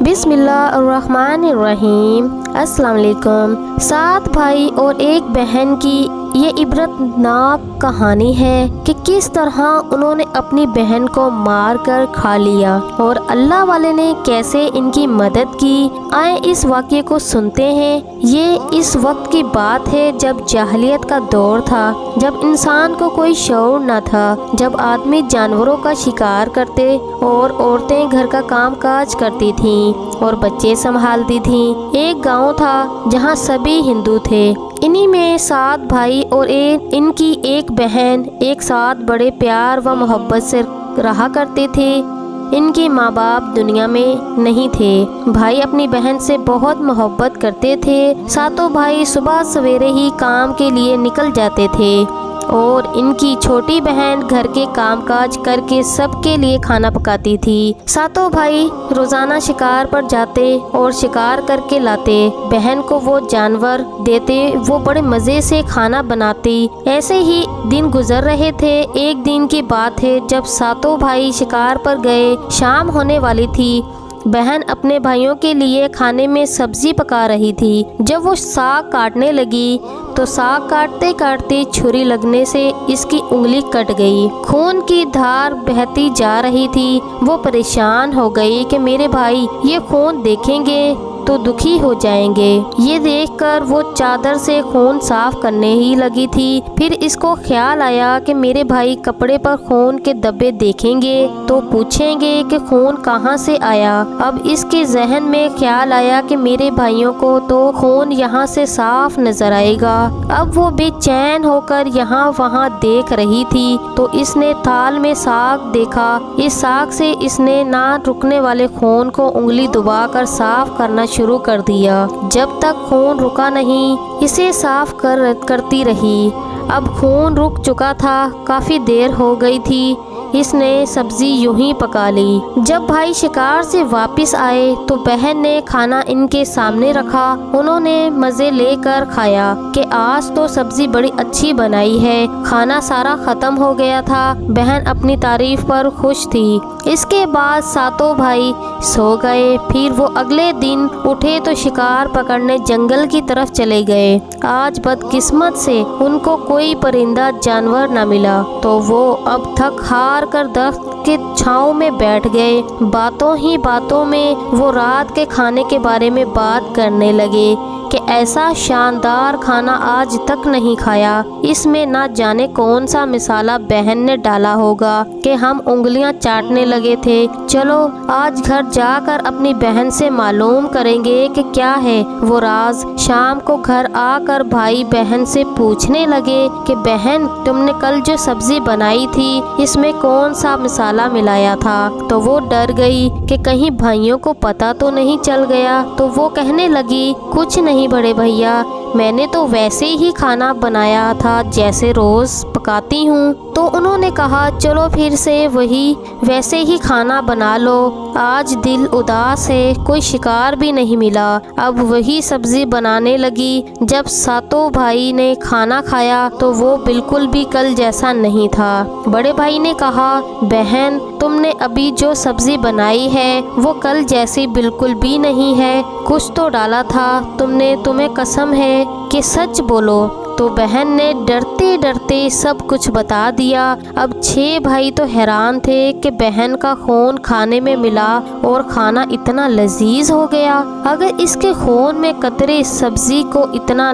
बिस्मिल्लाहिर्रहमानिर्रहीम। अस्सलाम वालेकुम। 7 भाई और एक बहन की ये इबरतनाक कहानी है कि किस तरह उन्होंने अपनी बहन को मार कर खा लिया और अल्लाह वाले ने कैसे इनकी मदद की। आए इस वाक़ये को सुनते हैं। ये इस वक्त की बात है जब जाहिलियत का दौर था, जब इंसान को कोई शऊर न था, जब आदमी जानवरों का शिकार करते और औरतें घर का काम काज करती थीं और बच्चे संभालती थीं। एक गांव था जहां सभी हिंदू थे। इन्हीं में 7 भाई और इनकी एक बहन एक साथ बड़े प्यार व मोहब्बत से रहा करते थे। इनके माँ बाप दुनिया में नहीं थे। भाई अपनी बहन से बहुत मोहब्बत करते थे। 7 भाई सुबह सवेरे ही काम के लिए निकल जाते थे और इनकी छोटी बहन घर के कामकाज करके सबके लिए खाना पकाती थी। 7 भाई रोजाना शिकार पर जाते और शिकार करके लाते। बहन को वो जानवर देते, वो बड़े मज़े से खाना बनाती। ऐसे ही दिन गुजर रहे थे। एक दिन की बात है जब 7 भाई शिकार पर गए। शाम होने वाली थी। बहन अपने भाइयों के लिए खाने में सब्जी पका रही थी। जब वो साग काटने लगी तो साग काटते काटते छुरी लगने से इसकी उंगली कट गई। खून की धार बहती जा रही थी। वो परेशान हो गई कि मेरे भाई ये खून देखेंगे तो दुखी हो जाएंगे। ये देखकर वो चादर से खून साफ करने ही लगी थी। फिर इसको ख्याल आया कि मेरे भाई कपड़े पर खून के धब्बे देखेंगे तो पूछेंगे कि खून कहाँ से आया। अब इसके जहन में ख्याल आया कि मेरे भाइयों को तो खून यहाँ से साफ नजर आएगा। अब वो बेचैन होकर यहाँ वहाँ देख रही थी तो इसने थाल में साग देखा। इस साग से इसने ना रुकने वाले खून को उंगली दबाकर साफ करना शुरू कर दिया। जब तक खून रुका नहीं इसे साफ करती रही। अब खून रुक चुका था। काफी देर हो गई थी। इसने सब्जी यूं ही पका ली। जब भाई शिकार से वापस आए तो बहन ने खाना इनके सामने रखा। उन्होंने मज़े लेकर खाया कि आज तो सब्जी बड़ी अच्छी बनाई है। खाना सारा ख़त्म हो गया था। बहन अपनी तारीफ पर खुश थी। इसके बाद 7 भाई सो गए। फिर वो अगले दिन उठे तो शिकार पकड़ने जंगल की तरफ चले गए। आज बदकिस्मत से उनको कोई परिंदा जानवर न मिला तो वो अब थक हार कर दरख्त के छांव में बैठ गए। बातों ही बातों में वो रात के खाने के बारे में बात करने लगे कि ऐसा शानदार खाना आज तक नहीं खाया। इसमें ना जाने कौन सा मसाला बहन ने डाला होगा कि हम उंगलियां चाटने लगे थे। चलो आज घर जाकर अपनी बहन से मालूम करेंगे कि क्या है वो राज। शाम को घर आकर भाई बहन से पूछने लगे कि बहन तुमने कल जो सब्जी बनाई थी इसमें कौन सा मसाला मिलाया था। तो वो डर गई कि कहीं भाइयों को पता तो नहीं चल गया। तो वो कहने लगी कुछ नहीं बड़े भैया, मैंने तो वैसे ही खाना बनाया था जैसे रोज पकाती हूँ। तो उन्होंने कहा चलो फिर से वैसे ही खाना बना लो। आज दिल उदास है, कोई शिकार भी नहीं मिला। अब वही सब्जी बनाने लगी। जब 7 भाई ने खाना खाया तो वो बिल्कुल भी कल जैसा नहीं था। बड़े भाई ने कहा बहन तुमने अभी जो सब्जी बनाई है वो कल जैसी बिल्कुल भी नहीं है। कुछ तो डाला था तुमने, तुम्हें कसम है कि सच बोलो। तो बहन ने डरते डरते सब कुछ बता दिया। अब 6 भाई तो हैरान थे कि बहन का खून खाने में मिला और खाना इतना लजीज हो गया। अगर इसके खून में कतरे सब्जी को इतना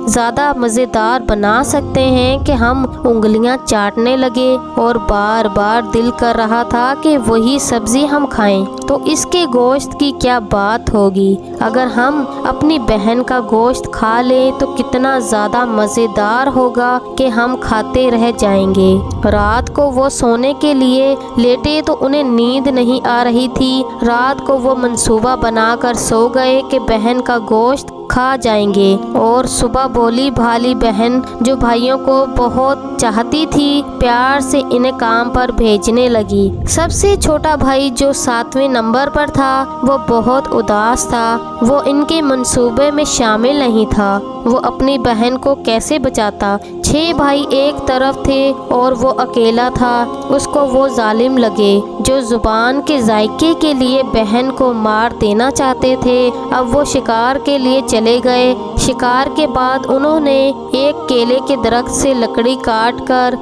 ज़्यादा मज़ेदार बना सकते हैं कि हम उंगलियां चाटने लगे और बार बार दिल कर रहा था कि वही सब्जी हम खाएं, तो इसके गोश्त की क्या बात होगी। अगर हम अपनी बहन का गोश्त खा लें तो कितना ज़्यादा मज़ेदार होगा कि हम खाते रह जाएंगे। रात को वो सोने के लिए लेटे तो उन्हें नींद नहीं आ रही थी। रात को वो मंसूबा बनाकर सो गए कि बहन का गोश्त खा जाएंगे। और सुबह भोली भाली बहन जो भाइयों को बहुत चाहती थी प्यार से इन्हें काम पर भेजने लगी। सबसे छोटा भाई जो 7वें नंबर पर था वो बहुत उदास था। वो इनके मंसूबे में शामिल नहीं था। वो अपनी बहन को कैसे बचाता। 6 6 भाई एक तरफ थे और वो अकेला था। उसको वो जालिम लगे जो जुबान के जायके के लिए बहन को मार देना चाहते थे। अब वो शिकार के लिए चले गए। शिकार के बाद उन्होंने एक केले के दरख्त से लकड़ी काट कर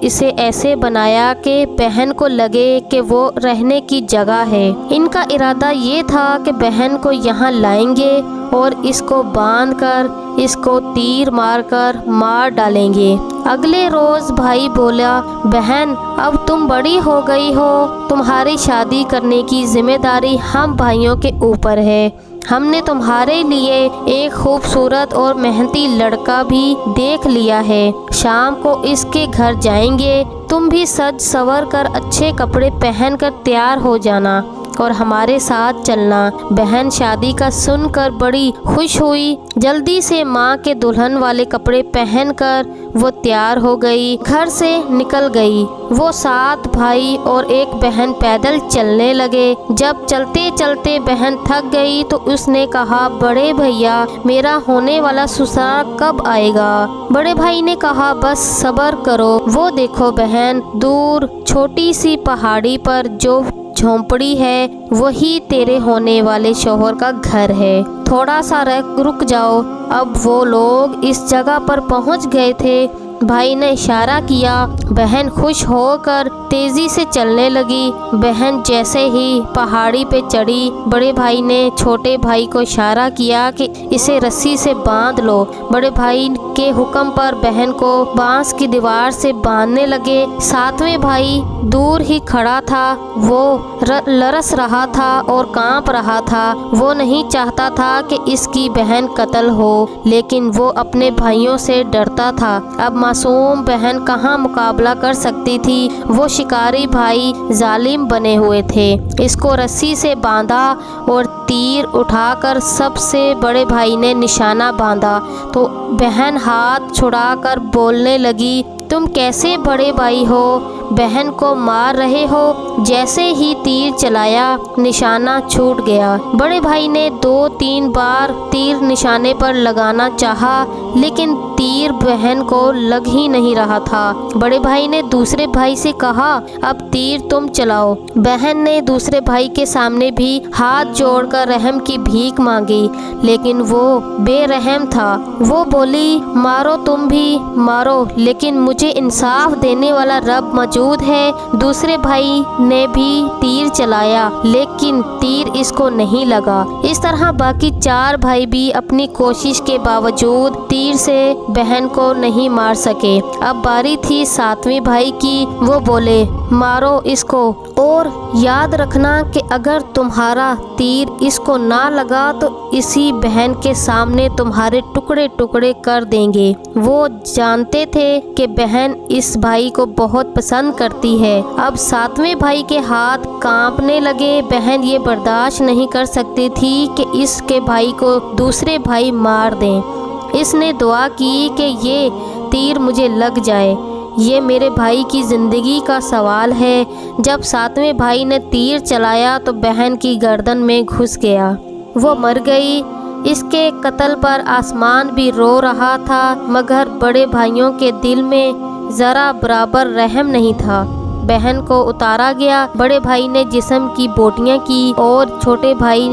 इसे ऐसे बनाया कि बहन को लगे कि वो रहने की जगह है। इनका इरादा ये था कि बहन को यहाँ लाएंगे और इसको बांधकर इसको तीर मारकर मार डालेंगे। अगले रोज भाई बोला, बहन अब तुम बड़ी हो गई हो, तुम्हारी शादी करने की जिम्मेदारी हम भाइयों के ऊपर है। हमने तुम्हारे लिए एक खूबसूरत और मेहनती लड़का भी देख लिया है। शाम को इसके घर जाएंगे। तुम भी सज संवर कर अच्छे कपड़े पहनकर तैयार हो जाना और हमारे साथ चलना। बहन शादी का सुनकर बड़ी खुश हुई। जल्दी से माँ के दुल्हन वाले कपड़े पहनकर वो तैयार हो गई, घर से निकल गई। वो 7 भाई और एक बहन पैदल चलने लगे। जब चलते चलते बहन थक गई तो उसने कहा, बड़े भैया मेरा होने वाला ससुराल कब आएगा? बड़े भाई ने कहा, बस सब्र करो। वो देखो बहन, दूर छोटी सी पहाड़ी पर जो झोंपड़ी है वही तेरे होने वाले शौहर का घर है। थोड़ा सा रुक जाओ। अब वो लोग इस जगह पर पहुंच गए थे। भाई ने इशारा किया। बहन खुश होकर तेजी से चलने लगी। बहन जैसे ही पहाड़ी पे चढ़ी, बड़े भाई ने छोटे भाई को इशारा किया कि इसे रस्सी से बांध लो। बड़े भाई के हुक्म पर बहन को बांस की दीवार से बांधने लगे। 7वें भाई दूर ही खड़ा था। वो लरस रहा था और कांप रहा था। वो नहीं चाहता था कि इसकी बहन कत्ल हो, लेकिन वो अपने भाइयों से डरता था। अब मासूम बहन कहाँ मुकाबला कर सकती थी। वो शिकारी भाई जालिम बने हुए थे। इसको रस्सी से बांधा और तीर उठाकर सबसे बड़े भाई ने निशाना बांधा तो बहन हाथ छुड़ाकर बोलने लगी, तुम कैसे बड़े भाई हो, बहन को मार रहे हो? जैसे ही तीर चलाया निशाना छूट गया। बड़े भाई ने 2-3 बार तीर निशाने पर लगाना चाहा, लेकिन तीर बहन को लग ही नहीं रहा था। बड़े भाई ने दूसरे भाई से कहा, अब तीर तुम चलाओ। बहन ने दूसरे भाई के सामने भी हाथ जोड़कर रहम की भीख मांगी, लेकिन वो बेरहम था। वो बोली, मारो तुम भी मारो, लेकिन मुझे इंसाफ देने वाला रब मौजूद है। दूसरे भाई ने भी तीर चलाया, लेकिन तीर इसको नहीं लगा। इस तरह बाकी 4 भाई भी अपनी कोशिश के बावजूद तीर से बहन को नहीं मार सके। अब बारी थी 7वें भाई की। वो बोले, मारो इसको, और याद रखना कि अगर तुम्हारा तीर इसको ना लगा तो इसी बहन के सामने तुम्हारे टुकड़े टुकड़े कर देंगे। वो जानते थे कि बहन इस भाई को बहुत पसंद करती है। अब 7वें भाई के हाथ कांपने लगे। बहन ये बर्दाश्त नहीं कर सकती थी कि इसके भाई को दूसरे भाई मार दें। इसने दुआ की कि ये तीर मुझे लग जाए, ये मेरे भाई की ज़िंदगी का सवाल है। जब 7वें भाई ने तीर चलाया तो बहन की गर्दन में घुस गया। वो मर गई। इसके कत्ल पर आसमान भी रो रहा था, मगर बड़े भाइयों के दिल में ज़रा बराबर रहम नहीं था। बहन को उतारा गया। बड़े भाई ने जिस्म की बोटियां की और छोटे भाई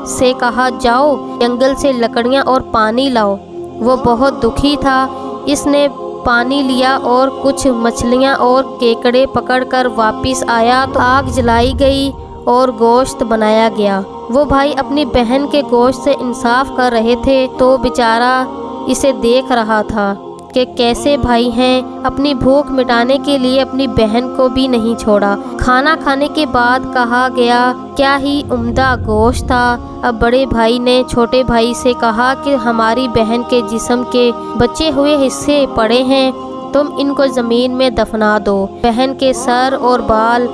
से कहा, जाओ जंगल से लकड़ियां और पानी लाओ। वो बहुत दुखी था। इसने पानी लिया और कुछ मछलियां और केकड़े पकड़कर वापस आया तो आग जलाई गई और गोश्त बनाया गया। वो भाई अपनी बहन के गोश्त से इंसाफ कर रहे थे तो बेचारा इसे देख रहा था कि कैसे भाई हैं। अपनी भूख मिटाने के लिए अपनी बहन को भी नहीं छोड़ा। खाना खाने के बाद कहा गया, क्या ही उम्दा गोश्त था। अब बड़े भाई ने छोटे भाई से कहा कि हमारी बहन के जिस्म के बचे हुए हिस्से पड़े हैं, तुम इनको ज़मीन में दफना दो। बहन के सर और बाल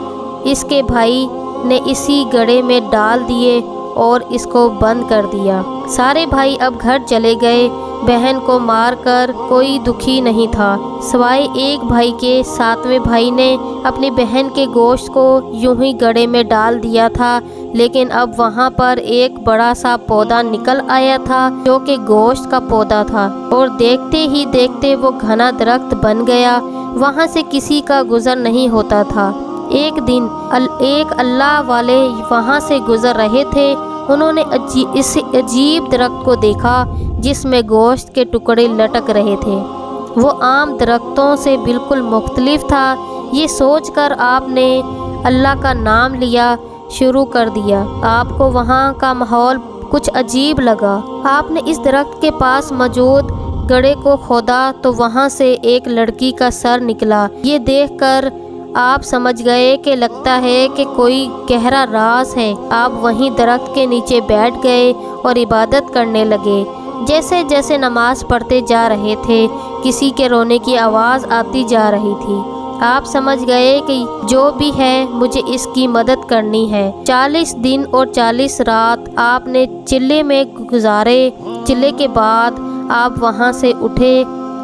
इसके भाई ने इसी गड्ढे में डाल दिए और इसको बंद कर दिया। सारे भाई अब घर चले गए। बहन को मारकर कोई दुखी नहीं था, सिवाय एक भाई के। 7वें भाई ने अपनी बहन के गोश्त को यूं ही गड़े में डाल दिया था, लेकिन अब वहाँ पर एक बड़ा सा पौधा निकल आया था जो कि गोश्त का पौधा था, और देखते ही देखते वो घना दरख्त बन गया। वहाँ से किसी का गुजर नहीं होता था। एक दिन एक अल्लाह वाले वहाँ से गुजर रहे थे। उन्होंने इस अजीब दरख्त को देखा जिसमें गोश्त के टुकड़े लटक रहे थे। वो आम दरख्तों से बिल्कुल मुख्तलिफ था। ये सोचकर आपने अल्लाह का नाम लिया शुरू कर दिया। आपको वहाँ का माहौल कुछ अजीब लगा। आपने इस दरख्त के पास मौजूद गड्ढे को खोदा तो वहाँ से एक लड़की का सर निकला। ये देखकर आप समझ गए कि लगता है कि कोई गहरा राज है। आप वहीं दरख्त के नीचे बैठ गए और इबादत करने लगे। जैसे जैसे नमाज पढ़ते जा रहे थे, किसी के रोने की आवाज़ आती जा रही थी। आप समझ गए कि जो भी है मुझे इसकी मदद करनी है। 40 दिन और 40 रात आपने चिल्ले में गुजारे। चिल्ले के बाद आप वहाँ से उठे।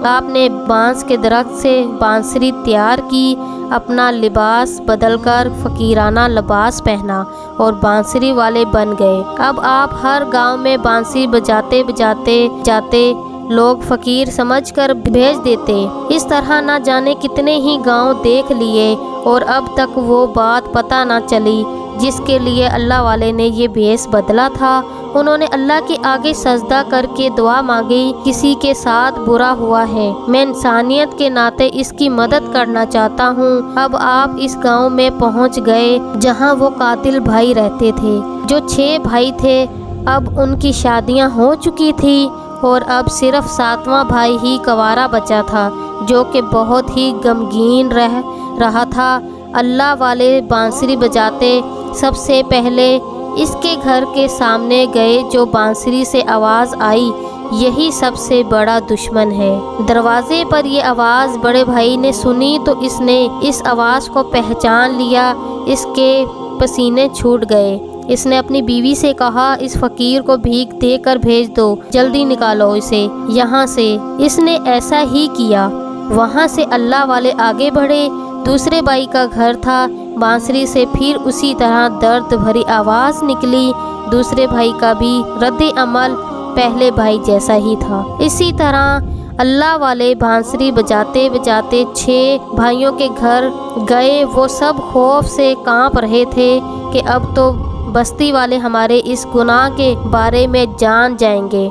आपने बांस के दरख्त से बांसुरी तैयार की, अपना लिबास बदलकर फ़कीराना लिबास पहना और बांसुरी वाले बन गए। अब आप हर गांव में बांसुरी बजाते बजाते जाते, लोग फ़कीर समझकर भेज देते। इस तरह ना जाने कितने ही गांव देख लिए और अब तक वो बात पता ना चली जिसके लिए अल्लाह वाले ने ये भेष बदला था। उन्होंने अल्लाह के आगे सजदा करके दुआ मांगी। किसी के साथ बुरा हुआ है, मैं इंसानियत के नाते इसकी मदद करना चाहता हूँ। अब आप इस गांव में पहुँच गए जहाँ वो कातिल भाई रहते थे। जो 6 भाई थे, अब उनकी शादियाँ हो चुकी थी और अब सिर्फ 7वां भाई ही कंवारा बचा था, जो कि बहुत ही गमगीन रहा था। अल्लाह वाले बांसुरी बजाते सबसे पहले इसके घर के सामने गए। जो बांसुरी से आवाज़ आई, यही सबसे बड़ा दुश्मन है। दरवाजे पर ये आवाज़ बड़े भाई ने सुनी तो इसने इस आवाज़ को पहचान लिया। इसके पसीने छूट गए। इसने अपनी बीवी से कहा, इस फ़कीर को भीख देकर भेज दो, जल्दी निकालो इसे यहाँ से। इसने ऐसा ही किया। वहाँ से अल्लाह वाले आगे बढ़े। दूसरे भाई का घर था। बांसुरी से फिर उसी तरह दर्द भरी आवाज़ निकली। दूसरे भाई का भी रद्द अमल पहले भाई जैसा ही था। इसी तरह अल्लाह वाले बांसुरी बजाते बजाते 6 भाइयों के घर गए। वो सब खौफ से कांप रहे थे कि अब तो बस्ती वाले हमारे इस गुनाह के बारे में जान जाएंगे।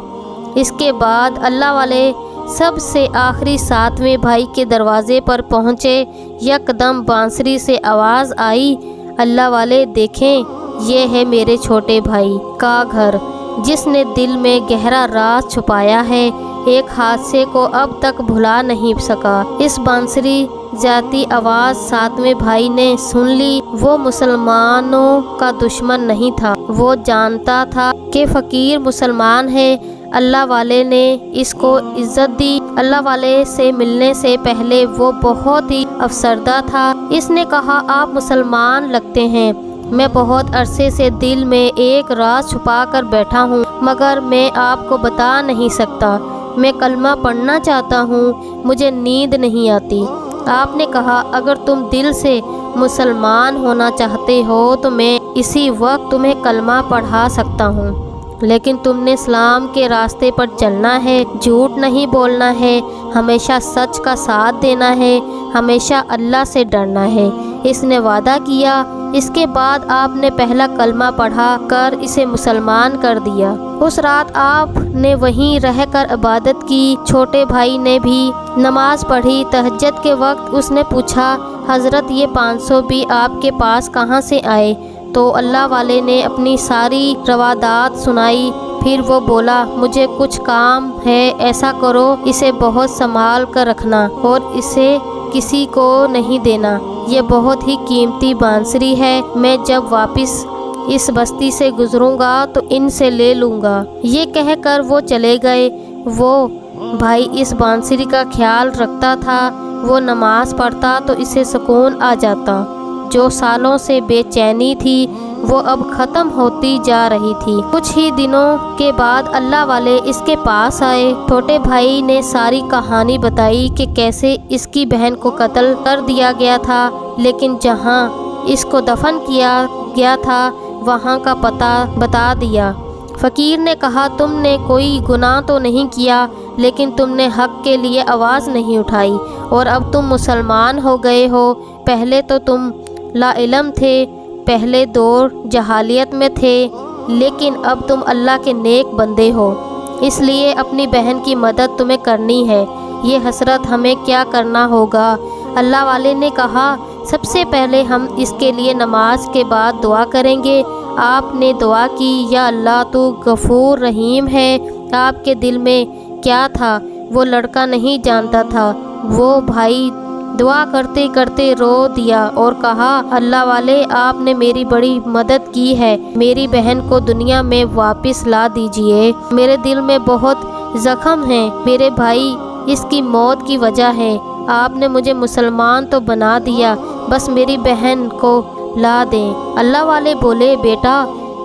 इसके बाद अल्लाह वाले सबसे आखिरी 7वें भाई के दरवाजे पर पहुँचे। यकदम बांसुरी से आवाज़ आई, अल्लाह वाले देखें, ये है मेरे छोटे भाई का घर जिसने दिल में गहरा राज छुपाया है। एक हादसे को अब तक भुला नहीं सका। इस बांसुरी जाती आवाज़ 7वें भाई ने सुन ली। वो मुसलमानों का दुश्मन नहीं था। वो जानता था कि फ़कीर मुसलमान है। अल्लाह वाले ने इसको इज़्ज़त दी। अल्लाह वाले से मिलने से पहले वो बहुत ही अफसरदा था। इसने कहा, आप मुसलमान लगते हैं। मैं बहुत अरसे से दिल में एक राज छुपा कर बैठा हूँ, मगर मैं आपको बता नहीं सकता। मैं कलमा पढ़ना चाहता हूँ, मुझे नींद नहीं आती। आपने कहा, अगर तुम दिल से मुसलमान होना चाहते हो तो मैं इसी वक्त तुम्हें कलमा पढ़ा सकता हूँ, लेकिन तुमने इस्लाम के रास्ते पर चलना है, झूठ नहीं बोलना है, हमेशा सच का साथ देना है, हमेशा अल्लाह से डरना है। इसने वादा किया। इसके बाद आपने पहला कलमा पढ़ा कर इसे मुसलमान कर दिया। उस रात आपने वहीं रहकर इबादत की। छोटे भाई ने भी नमाज पढ़ी। तहज्जुद के वक्त उसने पूछा, हज़रत ये 500 भी आपके पास कहाँ से आए? तो अल्लाह वाले ने अपनी सारी रवादात सुनाई। फिर वो बोला, मुझे कुछ काम है, ऐसा करो, इसे बहुत संभाल कर रखना और इसे किसी को नहीं देना। ये बहुत ही कीमती बांसुरी है। मैं जब वापस इस बस्ती से गुजरूंगा तो इनसे ले लूँगा। ये कहकर वो चले गए। वो भाई इस बांसुरी का ख्याल रखता था। वो नमाज पढ़ता तो इसे सुकून आ जाता। जो सालों से बेचैनी थी वो अब ख़त्म होती जा रही थी। कुछ ही दिनों के बाद अल्लाह वाले इसके पास आए। छोटे भाई ने सारी कहानी बताई कि कैसे इसकी बहन को कत्ल कर दिया गया था, लेकिन जहाँ इसको दफन किया गया था वहाँ का पता बता दिया। फ़कीर ने कहा, तुमने कोई गुनाह तो नहीं किया, लेकिन तुमने हक़ के लिए आवाज़ नहीं उठाई और अब तुम मुसलमान हो गए हो। पहले तो तुम लाइलम थे, पहले दौर जहालियत में थे, लेकिन अब तुम अल्लाह के नेक बंदे हो, इसलिए अपनी बहन की मदद तुम्हें करनी है। ये हसरत हमें क्या करना होगा? अल्लाह वाले ने कहा, सबसे पहले हम इसके लिए नमाज के बाद दुआ करेंगे। आपने दुआ की, या अल्लाह तू गफूर रहीम है। आपके दिल में क्या था वो लड़का नहीं जानता था। वो भाई दुआ करते करते रो दिया और कहा, अल्लाह वाले, आपने मेरी बड़ी मदद की है, मेरी बहन को दुनिया में वापस ला दीजिए। मेरे दिल में बहुत ज़ख्म है, मेरे भाई इसकी मौत की वजह है। आपने मुझे मुसलमान तो बना दिया, बस मेरी बहन को ला दें। अल्लाह वाले बोले, बेटा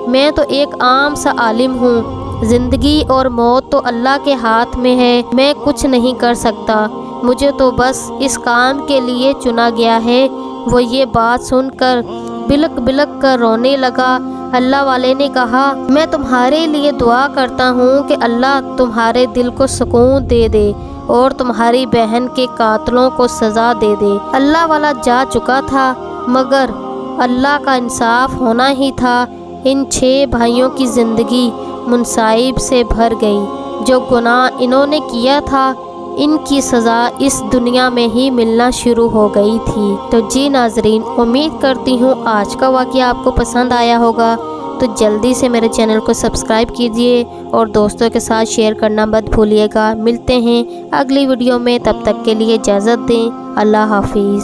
मैं तो एक आम सा आलिम हूँ, ज़िंदगी और मौत तो अल्लाह के हाथ में है, मैं कुछ नहीं कर सकता, मुझे तो बस इस काम के लिए चुना गया है। वो ये बात सुनकर बिलक बिलक कर रोने लगा। अल्लाह वाले ने कहा, मैं तुम्हारे लिए दुआ करता हूँ कि अल्लाह तुम्हारे दिल को सुकून दे दे और तुम्हारी बहन के कातलों को सज़ा दे दे। अल्लाह वाला जा चुका था, मगर अल्लाह का इंसाफ होना ही था। इन 6 भाइयों की ज़िंदगी मुनसाइब से भर गई। जो गुनाह इन्होंने किया था, इनकी सज़ा इस दुनिया में ही मिलना शुरू हो गई थी। तो जी नाजरीन, उम्मीद करती हूँ आज का वाक़या आपको पसंद आया होगा। तो जल्दी से मेरे चैनल को सब्सक्राइब कीजिए और दोस्तों के साथ शेयर करना मत भूलिएगा। मिलते हैं अगली वीडियो में, तब तक के लिए इजाज़त दें। अल्लाह हाफिज़।